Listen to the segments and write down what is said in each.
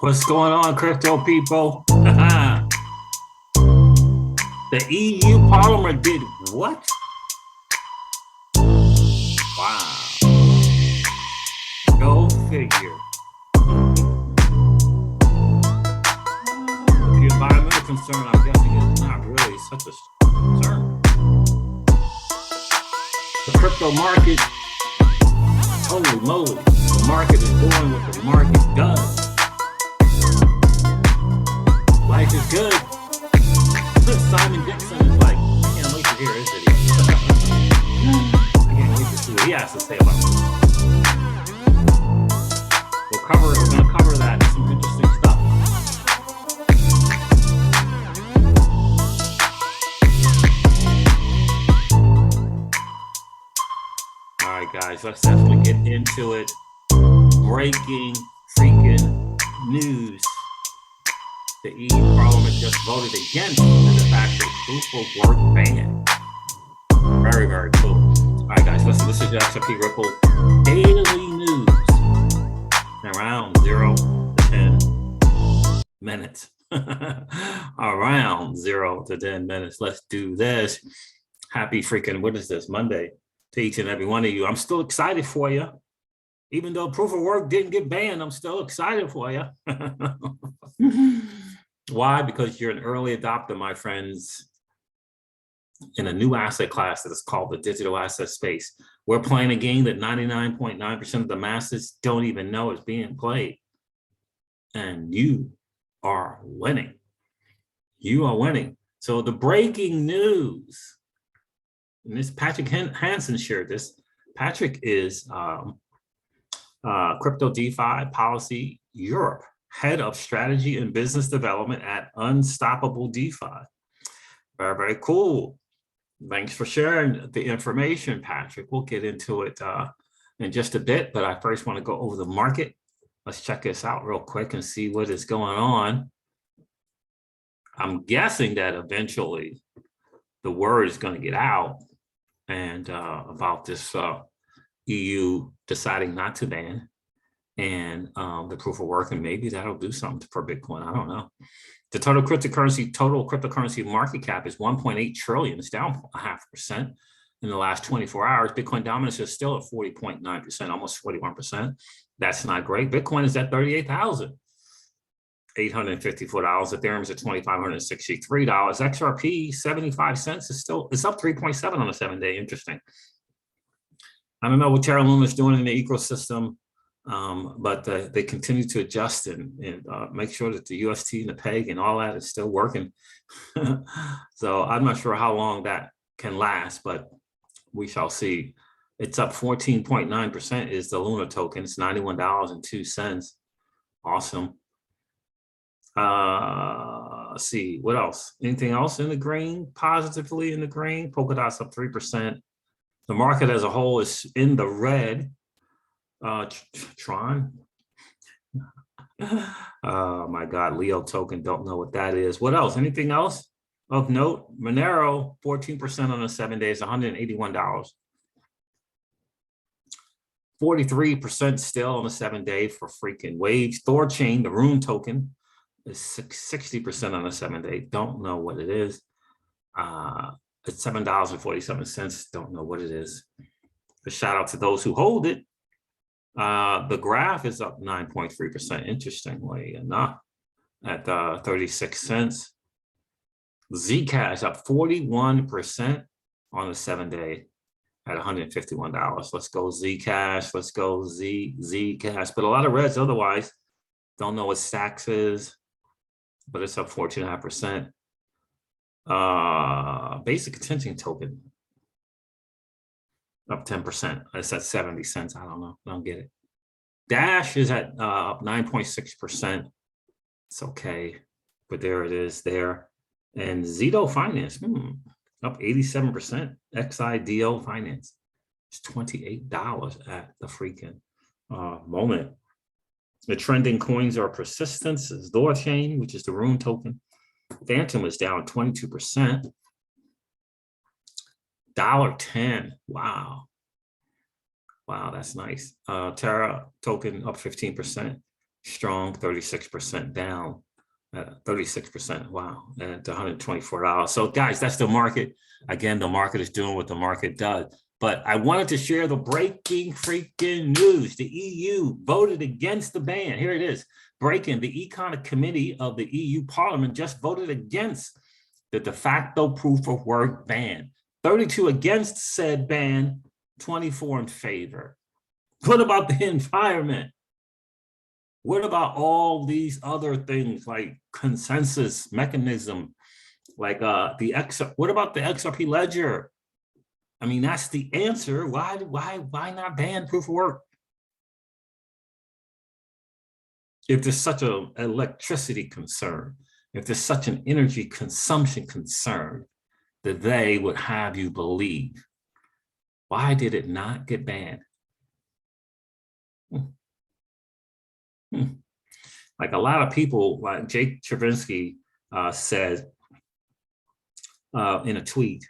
What's going on, crypto people? The EU Parliament did what? Wow. Go figure. The environmental concern, I'm guessing, is not really such a concern. The crypto market, holy moly, the market is doing what the market does. Life is good. Simon Dixon is like, I can't wait to hear his video. I can't wait to see what he has to say about it. We're going to cover that. Some interesting stuff. All right, guys, let's definitely get into it. Breaking freaking news. The EU Parliament just voted against the de-facto proof-of-work ban. Very, very cool. All right, guys, listen, this is your XRP Ripple daily news. Around 0 to 10 minutes. Around 0 to 10 minutes. Let's do this. Happy freaking, what is this, Monday to each and every one of you. I'm still excited for you. Even though proof of work didn't get banned, I'm still excited for you. Why? Because you're an early adopter, my friends, in a new asset class that is called the digital asset space. We're playing a game that 99.9% of the masses don't even know is being played. And you are winning. You are winning. So the breaking news, and this Patrick Hansen shared this. Patrick is Crypto DeFi Policy Europe, Head of Strategy and Business Development at Unstoppable DeFi. Very, very cool. Thanks for sharing the information, Patrick. We'll get into it in just a bit, but I first want to go over the market. Let's check this out real quick and see what is going on. I'm guessing that eventually the word is going to get out and about this EU deciding not to ban and the proof of work, and maybe that'll do something for Bitcoin. I don't know. The total cryptocurrency market cap is 1.8 trillion. It's down 0.5% in the last 24 hours. Bitcoin dominance is still at 40.9%, almost 41%. That's not great. Bitcoin is at $38,854. Ethereum is at $2,563. XRP 75 cents is up 3.7 on the 7-day. Interesting. I don't know what Terra Luna is doing in the ecosystem, but they continue to adjust and make sure that the UST and the PEG and all that is still working. So I'm not sure how long that can last, but we shall see. It's up 14.9% is the Luna token. It's $91.02. Awesome. Let's see, what else? Anything else in the green, positively in the green? Polkadot's up 3%. The market as a whole is in the red. Tron. Oh my God, Leo token, don't know what that is. What else? Anything else of note? Monero, 14% on the 7 days, $181. 43% still on the 7-day for freaking waves. Thorchain, the Rune token, is 60% on the 7-day. Don't know what it is. It's $7.47. Don't know what it is. A shout out to those who hold it. The graph is up 9.3%, interestingly enough, at 36 cents. Zcash up 41% on the 7-day at $151. Let's go Zcash. Let's go Zcash. But a lot of reds otherwise. Don't know what Stacks is, but it's up 14.5%. Basic attention token up 10%. It's at 70 cents. I don't know. I don't get it. Dash is at up 9.6%. It's okay, but there it is there. And Zito Finance up 87%. XIDO Finance. It's $28 at the freaking moment. The trending coins are persistence, is Thorchain, which is the Rune token. Phantom is down 22%. $1.10. Wow. Wow, that's nice. Terra token up 15%. strong 36% down, 36%, wow, at $124. So guys, that's the market. Again, the market is doing what the market does. But I wanted to share the breaking freaking news. The EU voted against the ban. Here it is. Breaking, the ECON Committee of the EU Parliament just voted against the de facto proof of work ban. 32 against said ban, 24 in favor. What about the environment? What about all these other things like consensus mechanism, like what about the XRP ledger? I mean, that's the answer. Why not ban proof of work? If there's such an electricity concern, if there's such an energy consumption concern that they would have you believe, why did it not get banned? Like a lot of people, like Jake Chervinsky said in a tweet,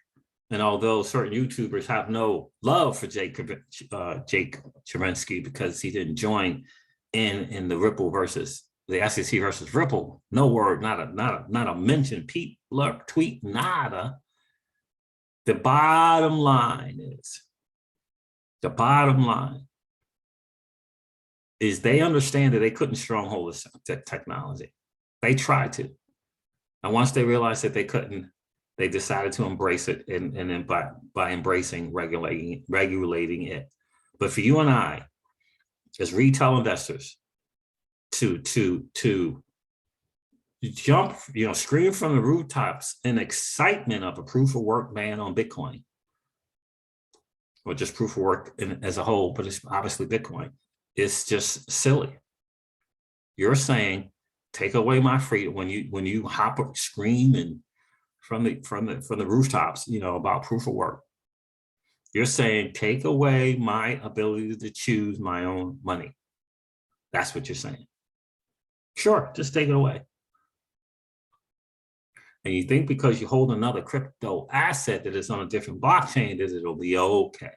and although certain YouTubers have no love for Jake Chervinsky because he didn't join in the Ripple versus the SEC versus Ripple, no word, not a mention, Pete Lurk tweet, nada. The bottom line is they understand that they couldn't stronghold this technology. They tried to. And once they realized that they couldn't, they decided to embrace it, and then by embracing, regulating it. But for you and I, as retail investors, to jump, scream from the rooftops in excitement of a proof of work ban on Bitcoin, or just proof of work as a whole, but it's obviously Bitcoin. It's just silly. You're saying, take away my freedom when you hop up, scream and from the rooftops, about proof of work. You're saying, take away my ability to choose my own money. That's what you're saying. Sure, just take it away. And you think because you hold another crypto asset that is on a different blockchain that it'll be okay.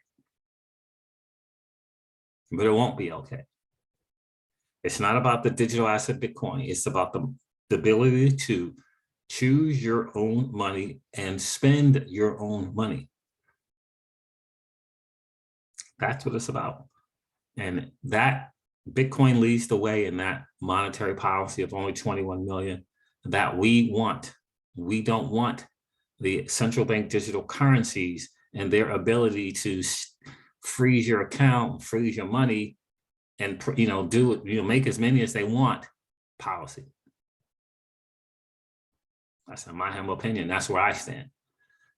But it won't be okay. It's not about the digital asset Bitcoin. It's about the ability to choose your own money and spend your own money. That's what it's about. And that Bitcoin leads the way in that monetary policy of only 21 million that we want. We don't want the central bank digital currencies and their ability to freeze your account, freeze your money, and do it, make as many as they want policy. That's in my humble opinion. That's where I stand.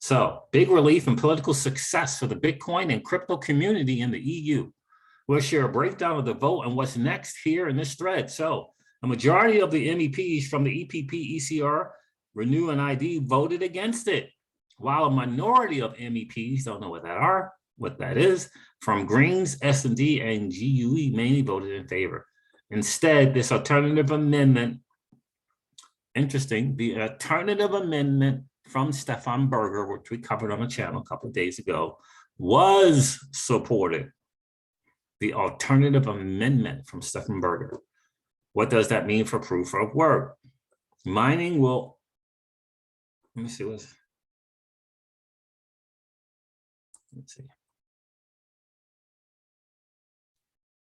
So big relief and political success for the Bitcoin and crypto community in the EU. We'll share a breakdown of the vote and what's next here in this thread. So a majority of the MEPs from the EPP, ECR, Renew and ID voted against it, while a minority of MEPs, don't know what that is, from Greens, S&D, and GUE mainly voted in favor. Instead, this alternative amendment, interesting, the alternative amendment from Stefan Berger, which we covered on the channel a couple of days ago, was supported. The alternative amendment from Stefan Berger. What does that mean for proof of work? Mining will, let me see let's see.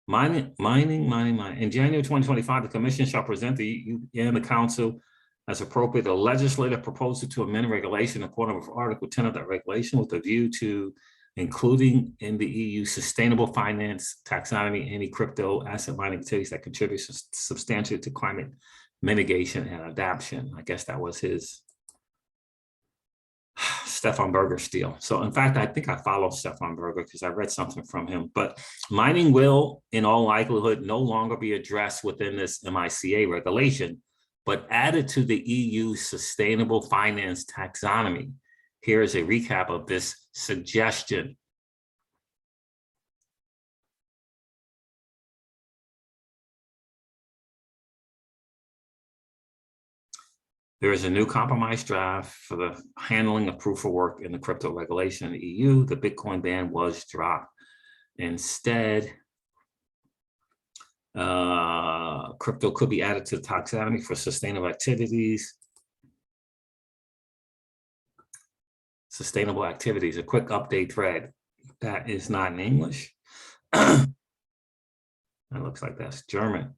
Mining. In January 2025, the Commission shall present the EU and the Council as appropriate a legislative proposal to amend regulation according with Article 10 of that regulation with a view to including in the EU sustainable finance taxonomy any crypto asset mining activities that contribute substantially to climate mitigation and adaptation. I guess that was his Stefan Berger steal. So in fact, I think I follow Stefan Berger because I read something from him, but mining will in all likelihood no longer be addressed within this MICA regulation, but added to the EU sustainable finance taxonomy. Here is a recap of this suggestion. There is a new compromise draft for the handling of proof of work in the crypto regulation in the EU. The Bitcoin ban was dropped. Instead, Crypto could be added to the taxonomy for sustainable activities. Sustainable activities, a quick update thread. That is not in English. That looks like that's German.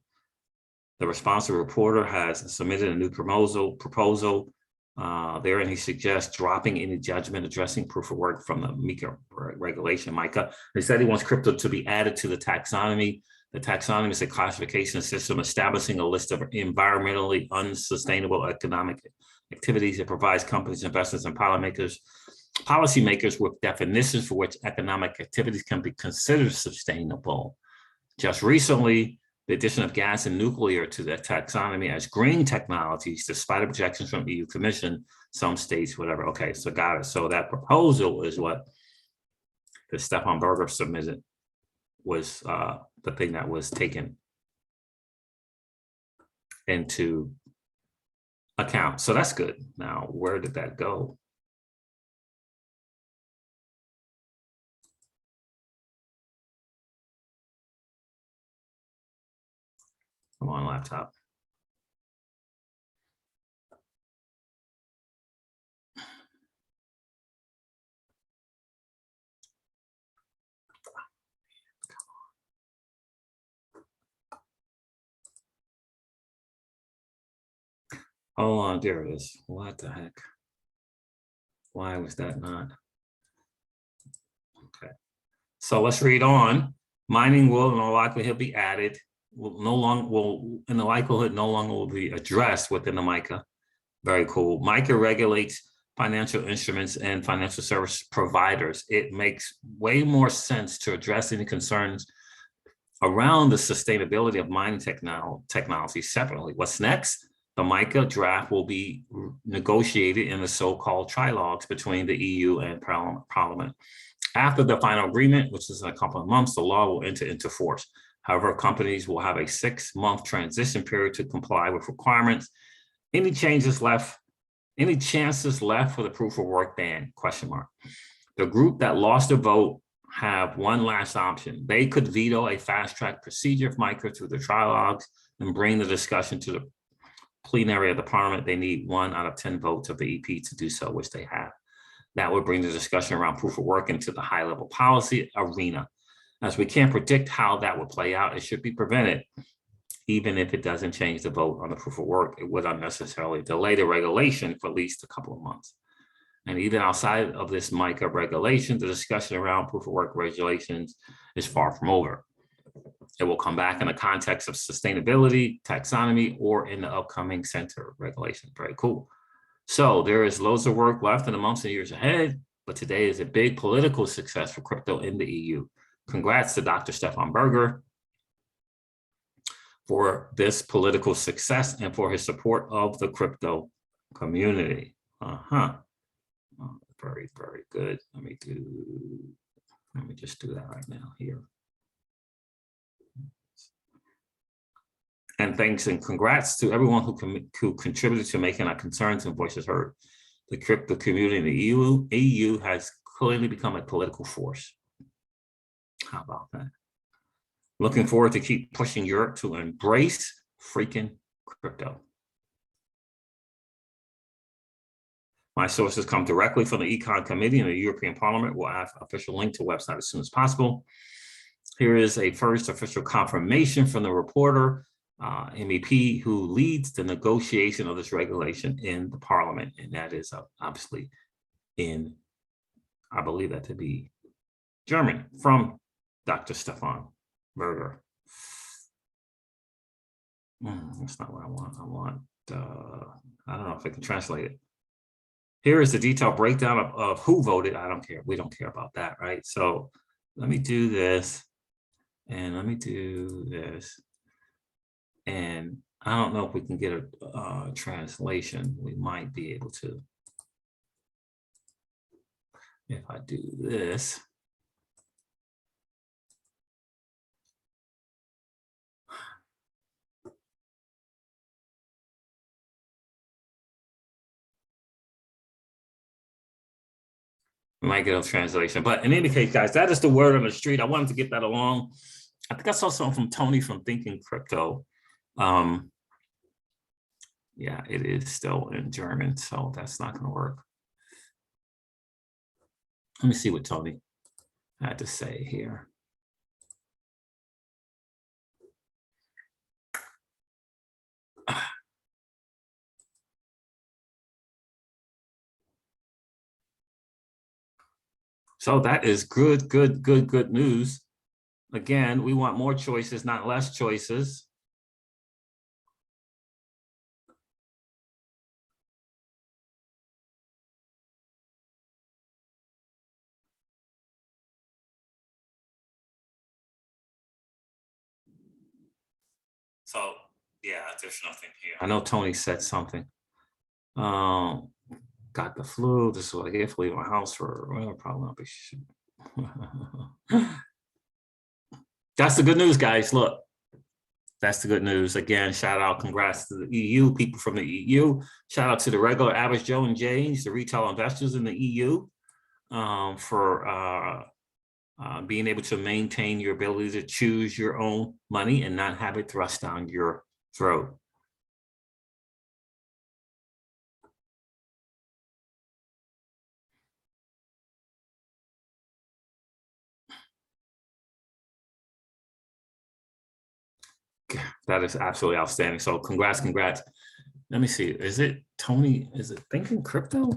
The responsive reporter has submitted a new proposal. Therein he suggests dropping any judgment addressing proof of work from the MiCA regulation, MiCA. He said he wants crypto to be added to the taxonomy. The taxonomy is a classification system establishing a list of environmentally unsustainable economic activities. It provides companies, investors, and policymakers with definitions for which economic activities can be considered sustainable. Just recently, the addition of gas and nuclear to the taxonomy as green technologies, despite objections from EU Commission, some states, whatever. Okay, so got it. So that proposal is what the Stefan Berger submitted, was the thing that was taken into account. So that's good. Now, where did that go? Come on, laptop. Hold on, there it is. What the heck? Why was that not? Okay. So let's read on. Mining will in all likelihood be added. In the likelihood no longer will be addressed within the MiCA. Very cool. MiCA regulates financial instruments and financial service providers. It makes way more sense to address any concerns around the sustainability of mining technology separately. What's next? The MiCA draft will be negotiated in the so-called trilogues between the EU and Parliament. After the final agreement, which is in a couple of months, the law will enter into force. However, companies will have a 6-month transition period to comply with requirements. Any chances left for the proof of work ban? ? The group that lost the vote have one last option. They could veto a fast-track procedure of MiCA through the trilogues and bring the discussion to the plenary of the Parliament. They need 1 out of 10 votes of the EP to do so, which they have. That would bring the discussion around proof of work into the high-level policy arena. As we can't predict how that would play out, it should be prevented. Even if it doesn't change the vote on the proof of work, it would unnecessarily delay the regulation for at least a couple of months. And even outside of this MiCA regulation, the discussion around proof of work regulations is far from over. It will come back in the context of sustainability, taxonomy, or in the upcoming center regulation. Very cool. So there is loads of work left in the months and years ahead, but today is a big political success for crypto in the EU. Congrats to Dr. Stefan Berger for this political success and for his support of the crypto community. Very, very good. Let me just do that right now here. And thanks and congrats to everyone who contributed to making our concerns and voices heard. The crypto community in the EU has clearly become a political force. How about that? Looking forward to keep pushing Europe to embrace freaking crypto. My sources come directly from the ECON Committee in the European Parliament. We'll have an official link to the website as soon as possible. Here is a first official confirmation from the reporter, MEP, who leads the negotiation of this regulation in the Parliament. And that is obviously in, I believe that to be German, from Dr. Stefan Berger. That's not what I want. I don't know if I can translate it. Here is the detailed breakdown of who voted. I don't care. We don't care about that, right? So let me do this, and let me do this. And I don't know if we can get a translation. We might be able to. If I do this. We might get a translation, but in any case, guys, that is the word on the street. I wanted to get that along. I think I saw something from Tony from Thinking Crypto. Yeah, it is still in German, so that's not going to work. Let me see what Tony had to say here. So that is good news. Again, we want more choices, not less choices. So yeah, there's nothing here. I know Tony said something. Got the flu. This is what I get for leaving my house for, well, probably not be. That's the good news, guys. Look, that's the good news. Again, shout out, congrats to the EU, people from the EU. Shout out to the regular average Joe and James, the retail investors in the EU, for being able to maintain your ability to choose your own money and not have it thrust down your throat. That is absolutely outstanding. So congrats. Let me see. Is it Tony? Is it Thinking Crypto?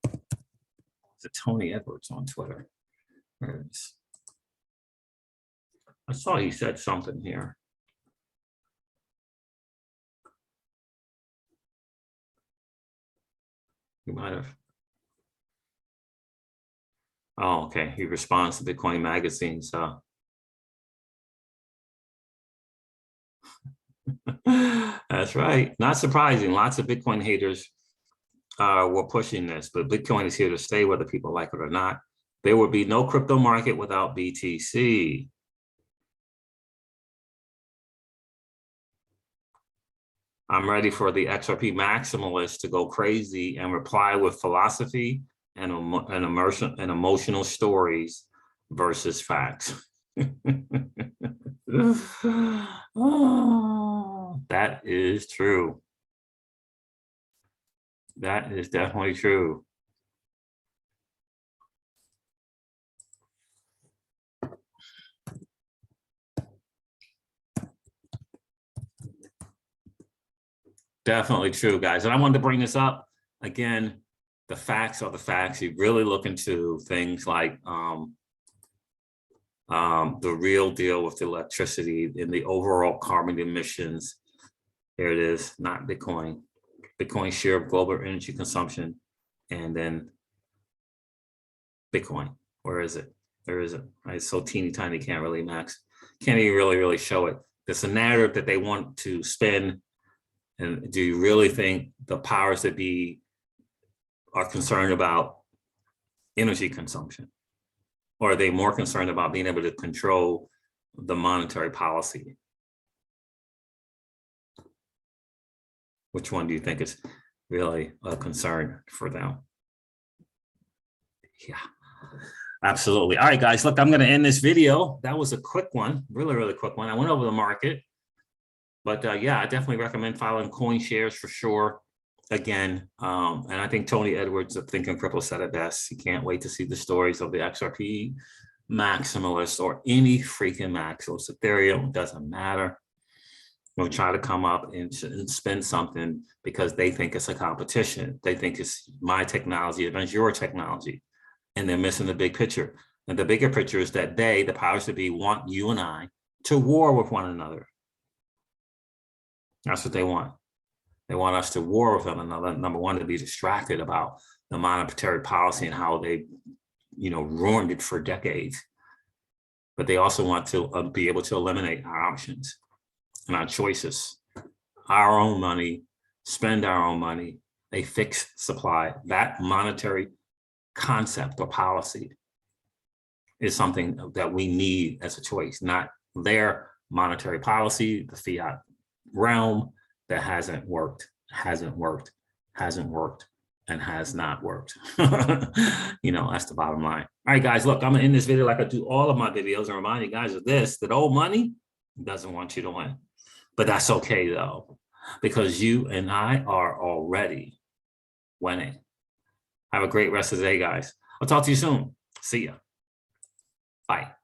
Is it Tony Edwards on Twitter? Where it is? I saw he said something here. He might have. Oh, okay. He responds to Bitcoin Magazine. So that's right. Not surprising. Lots of Bitcoin haters were pushing this, but Bitcoin is here to stay, whether people like it or not. There would be no crypto market without BTC. I'm ready for the XRP maximalists to go crazy and reply with philosophy and emotional stories versus facts. Oh, that is true. That is definitely true. Definitely true, guys. And I wanted to bring this up again. The facts are the facts. You really look into things like the real deal with the electricity and the overall carbon emissions. Here it is, not Bitcoin. Bitcoin share of global energy consumption, and then Bitcoin. Where is it? There is it. Right? It's so teeny tiny, can't really even really show it. There's a narrative that they want to spin. And do you really think the powers that be are concerned about energy consumption? Or are they more concerned about being able to control the monetary policy? Which one do you think is really a concern for them? Yeah, absolutely. All right, guys, look, I'm going to end this video. That was a quick one, really quick one. I went over the market. But yeah, I definitely recommend following coin shares for sure. Again, and I think Tony Edwards of Thinking Crypto said it best. You can't wait to see the stories of the XRP maximalists or any freaking maximalist. Ethereum, doesn't matter. They'll try to come up and spend something because they think it's a competition. They think it's my technology against your technology. And they're missing the big picture. And the bigger picture is that they, the powers that be, want you and I to war with one another. That's what they want. They want us to war with one another. Number one, to be distracted about the monetary policy and how they, ruined it for decades. But they also want to be able to eliminate our options and our choices, our own money, spend our own money, a fixed supply. That monetary concept or policy is something that we need as a choice, not their monetary policy, the fiat realm that hasn't worked. and has not worked. You know, that's the bottom line. All right, guys, look, I'm gonna end this video like I do all of my videos and remind you guys of this, that old money doesn't want you to win. But that's okay though, because you and I are already winning. Have a great rest of the day, guys. I'll talk to you soon. See ya. Bye.